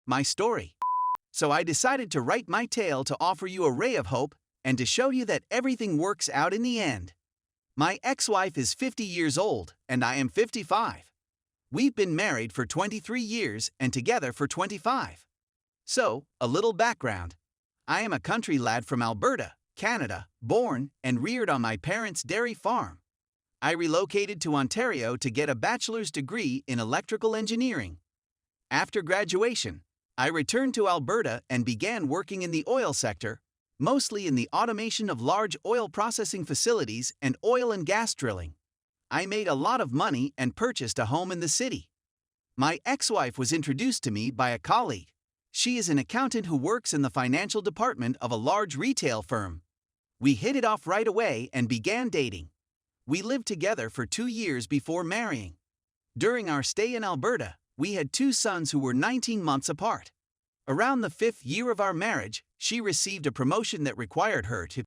my story. So I decided to write my tale to offer you a ray of hope and to show you that everything works out in the end. My ex-wife is 50 years old and I am 55. We've been married for 23 years and together for 25. So, a little background. I am a country lad from Alberta, Canada, born and reared on my parents' dairy farm. I relocated to Ontario to get a bachelor's degree in electrical engineering. After graduation, I returned to Alberta and began working in the oil sector, mostly in the automation of large oil processing facilities and oil and gas drilling. I made a lot of money and purchased a home in the city. My ex-wife was introduced to me by a colleague. She is an accountant who works in the financial department of a large retail firm. We hit it off right away and began dating. We lived together for 2 years before marrying. During our stay in Alberta, we had 2 sons who were 19 months apart. Around the 5th year of our marriage, she received a promotion that required her to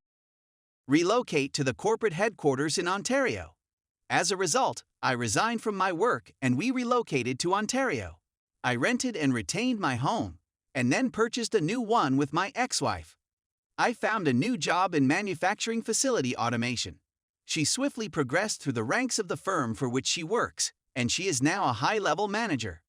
relocate to the corporate headquarters in Ontario. As a result, I resigned from my work and we relocated to Ontario. I rented and retained my home, and then purchased a new one with my ex-wife. I found a new job in manufacturing facility automation. She swiftly progressed through the ranks of the firm for which she works, and she is now a high-level manager.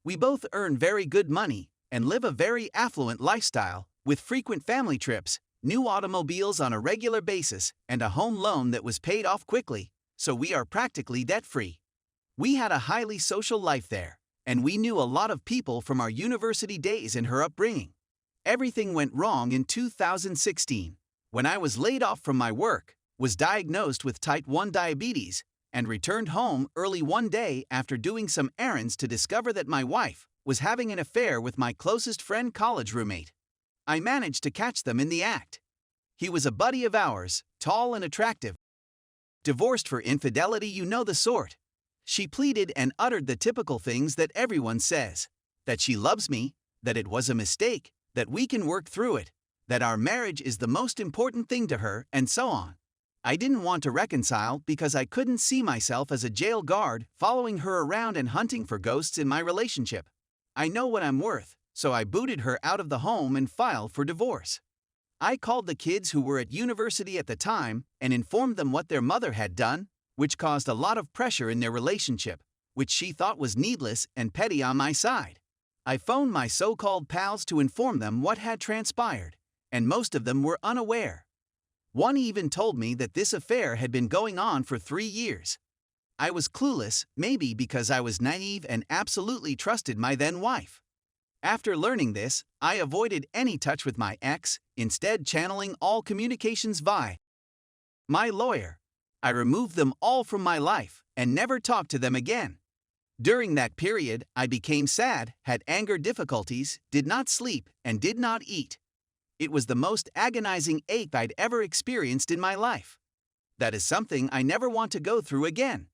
We both earn very good money and live a very affluent lifestyle, with frequent family trips, new automobiles on a regular basis, and a home loan that was paid off quickly, so we are practically debt-free. We had a highly social life there, and we knew a lot of people from our university days and her upbringing. Everything went wrong in 2016, when I was laid off from my work, was diagnosed with type 1 diabetes, and returned home early one day after doing some errands to discover that my wife was having an affair with my closest friend college roommate. I managed to catch them in the act. He was a buddy of ours, tall and attractive. Divorced for infidelity, you know the sort. She pleaded and uttered the typical things that everyone says. That she loves me, that it was a mistake, that we can work through it, that our marriage is the most important thing to her, and so on. I didn't want to reconcile because I couldn't see myself as a jail guard following her around and hunting for ghosts in my relationship. I know what I'm worth, so I booted her out of the home and filed for divorce. I called the kids who were at university at the time and informed them what their mother had done, which caused a lot of pressure in their relationship, which she thought was needless and petty on my side. I phoned my so-called pals to inform them what had transpired, and most of them were unaware. One even told me that this affair had been going on for 3 years. I was clueless, maybe because I was naive and absolutely trusted my then wife. After learning this, I avoided any touch with my ex, instead channeling all communications via my lawyer. I removed them all from my life and never talked to them again. During that period, I became sad, had anger difficulties, did not sleep, and did not eat. It was the most agonizing ache I'd ever experienced in my life. That is something I never want to go through again.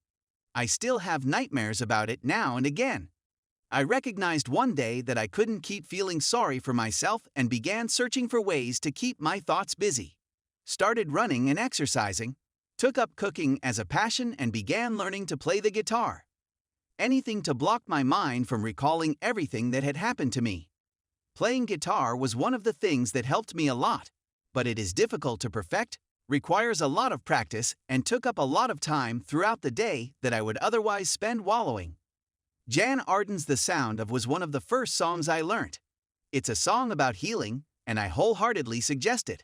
I still have nightmares about it now and again. I recognized one day that I couldn't keep feeling sorry for myself and began searching for ways to keep my thoughts busy. Started running and exercising, took up cooking as a passion and began learning to play the guitar. Anything to block my mind from recalling everything that had happened to me. Playing guitar was one of the things that helped me a lot, but it is difficult to perfect, requires a lot of practice, and took up a lot of time throughout the day that I would otherwise spend wallowing. Jan Arden's The Sound of was one of the first songs I learnt. It's a song about healing, and I wholeheartedly suggest it.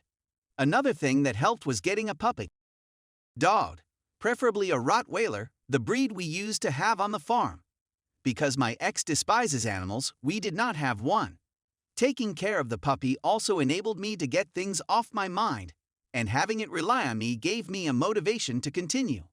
Another thing that helped was getting a puppy dog, preferably a Rottweiler, the breed we used to have on the farm. Because my ex despises animals, we did not have one. Taking care of the puppy also enabled me to get things off my mind, and having it rely on me gave me a motivation to continue.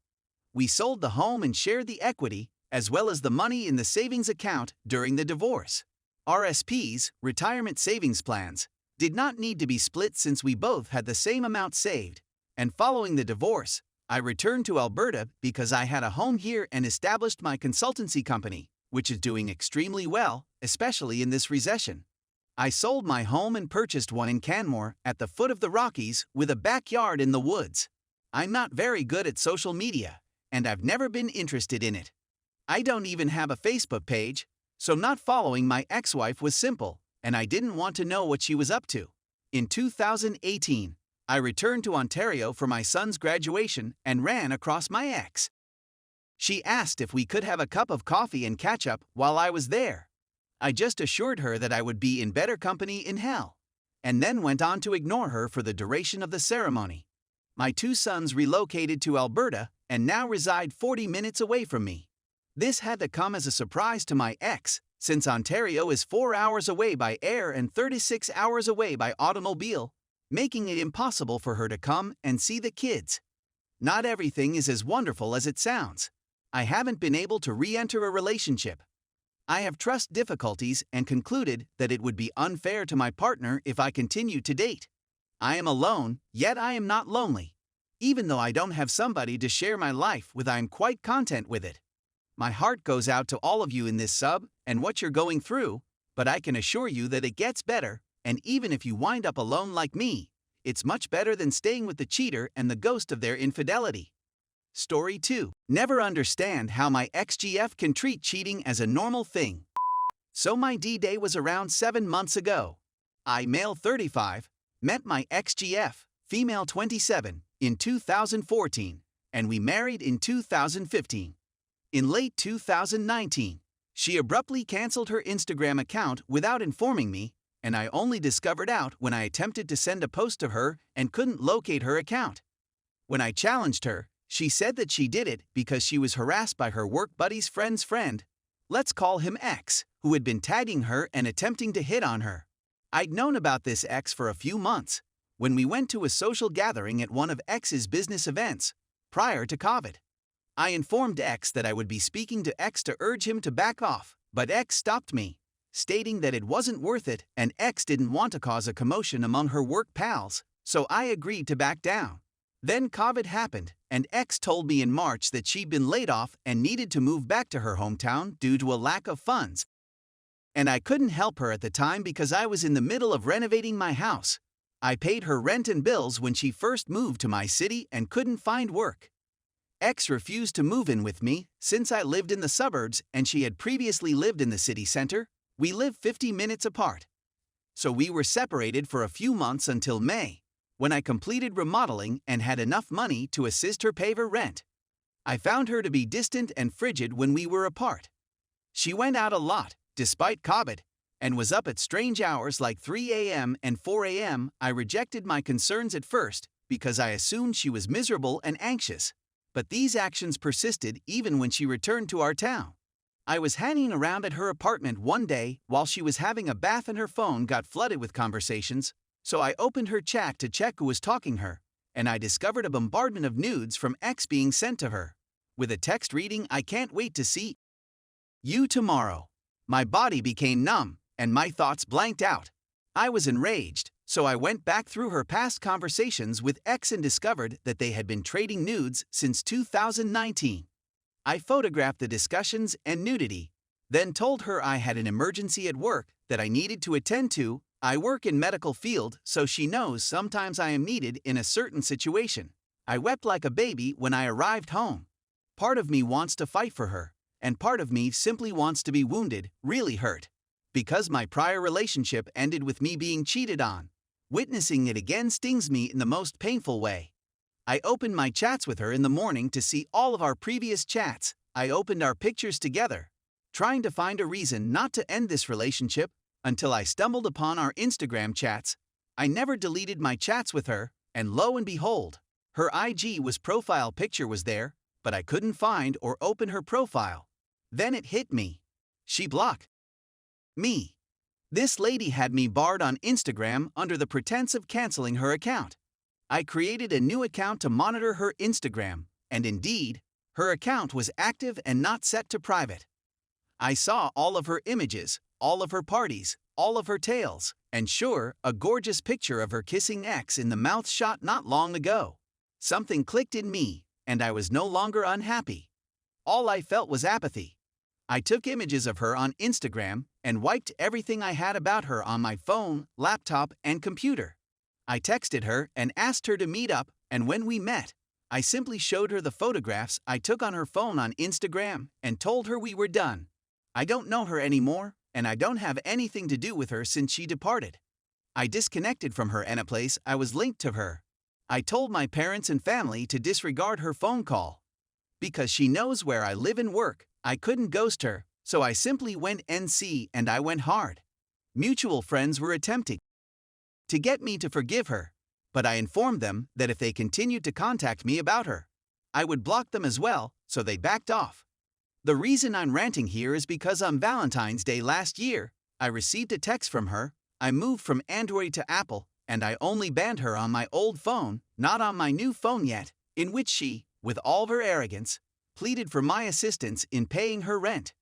We sold the home and shared the equity, as well as the money in the savings account during the divorce. RSPs, retirement savings plans, did not need to be split since we both had the same amount saved, and following the divorce, I returned to Alberta because I had a home here and established my consultancy company, which is doing extremely well, especially in this recession. I sold my home and purchased one in Canmore at the foot of the Rockies with a backyard in the woods. I'm not very good at social media, and I've never been interested in it. I don't even have a Facebook page, so not following my ex-wife was simple, and I didn't want to know what she was up to. In 2018, I returned to Ontario for my son's graduation and ran across my ex. She asked if we could have a cup of coffee and catch up while I was there. I just assured her that I would be in better company in hell, and then went on to ignore her for the duration of the ceremony. My 2 sons relocated to Alberta and now reside 40 minutes away from me. This had to come as a surprise to my ex, since Ontario is 4 hours away by air and 36 hours away by automobile, making it impossible for her to come and see the kids. Not everything is as wonderful as it sounds. I haven't been able to re-enter a relationship. I have trust difficulties and concluded that it would be unfair to my partner if I continued to date. I am alone, yet I am not lonely. Even though I don't have somebody to share my life with, I am quite content with it. My heart goes out to all of you in this sub and what you're going through, but I can assure you that it gets better, and even if you wind up alone like me, it's much better than staying with the cheater and the ghost of their infidelity. Story 2. Never understand how my ex-GF can treat cheating as a normal thing. So my D-Day was around 7 months ago. I, male 35, met my ex-GF, female 27, in 2014, and we married in 2015. In late 2019, she abruptly canceled her Instagram account without informing me, and I only discovered out when I attempted to send a post to her and couldn't locate her account. When I challenged her, she said that she did it because she was harassed by her work buddy's friend's friend, let's call him X, who had been tagging her and attempting to hit on her. I'd known about this X for a few months, when we went to a social gathering at one of X's business events, prior to COVID. I informed X that I would be speaking to X to urge him to back off, but X stopped me, stating that it wasn't worth it and X didn't want to cause a commotion among her work pals, so I agreed to back down. Then COVID happened, and X told me in March that she'd been laid off and needed to move back to her hometown due to a lack of funds. And I couldn't help her at the time because I was in the middle of renovating my house. I paid her rent and bills when she first moved to my city and couldn't find work. X refused to move in with me since I lived in the suburbs and she had previously lived in the city center. We lived 50 minutes apart. So we were separated for a few months until May, when I completed remodeling and had enough money to assist her pay her rent. I found her to be distant and frigid when we were apart. She went out a lot, despite COVID, and was up at strange hours like 3 a.m. and 4 a.m. I rejected my concerns at first because I assumed she was miserable and anxious. But these actions persisted even when she returned to our town. I was hanging around at her apartment one day while she was having a bath and her phone got flooded with conversations, so I opened her chat to check who was talking her, and I discovered a bombardment of nudes from X being sent to her, with a text reading, "I can't wait to see you tomorrow." My body became numb, and my thoughts blanked out. I was enraged, so I went back through her past conversations with X and discovered that they had been trading nudes since 2019. I photographed the discussions and nudity, then told her I had an emergency at work that I needed to attend to. I work in medical field, so she knows sometimes I am needed in a certain situation. I wept like a baby when I arrived home. Part of me wants to fight for her, and part of me simply wants to be wounded, really hurt. Because my prior relationship ended with me being cheated on. Witnessing it again stings me in the most painful way. I opened my chats with her in the morning to see all of our previous chats. I opened our pictures together, trying to find a reason not to end this relationship, until I stumbled upon our Instagram chats. I never deleted my chats with her, and lo and behold, her IG profile picture was there, but I couldn't find or open her profile. Then it hit me. She blocked me. This lady had me barred on Instagram under the pretense of canceling her account. I created a new account to monitor her Instagram, and indeed, her account was active and not set to private. I saw all of her images, all of her parties, all of her tales, and sure, a gorgeous picture of her kissing X in the mouth shot not long ago. Something clicked in me, and I was no longer unhappy. All I felt was apathy. I took images of her on Instagram and wiped everything I had about her on my phone, laptop, and computer. I texted her and asked her to meet up, and when we met, I simply showed her the photographs I took on her phone on Instagram and told her we were done. I don't know her anymore, and I don't have anything to do with her since she departed. I disconnected from her and a place I was linked to her. I told my parents and family to disregard her phone call. Because she knows where I live and work, I couldn't ghost her, so I simply went NC and I went hard. Mutual friends were attempting to get me to forgive her, but I informed them that if they continued to contact me about her, I would block them as well, so they backed off. The reason I'm ranting here is because on Valentine's Day last year, I received a text from her. I moved from Android to Apple, and I only banned her on my old phone, not on my new phone yet, in which she, with all her arrogance, pleaded for my assistance in paying her rent.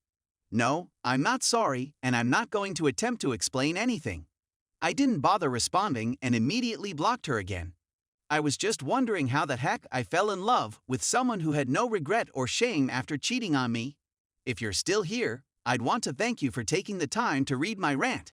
No, I'm not sorry, and I'm not going to attempt to explain anything. I didn't bother responding and immediately blocked her again. I was just wondering how the heck I fell in love with someone who had no regret or shame after cheating on me. If you're still here, I'd want to thank you for taking the time to read my rant.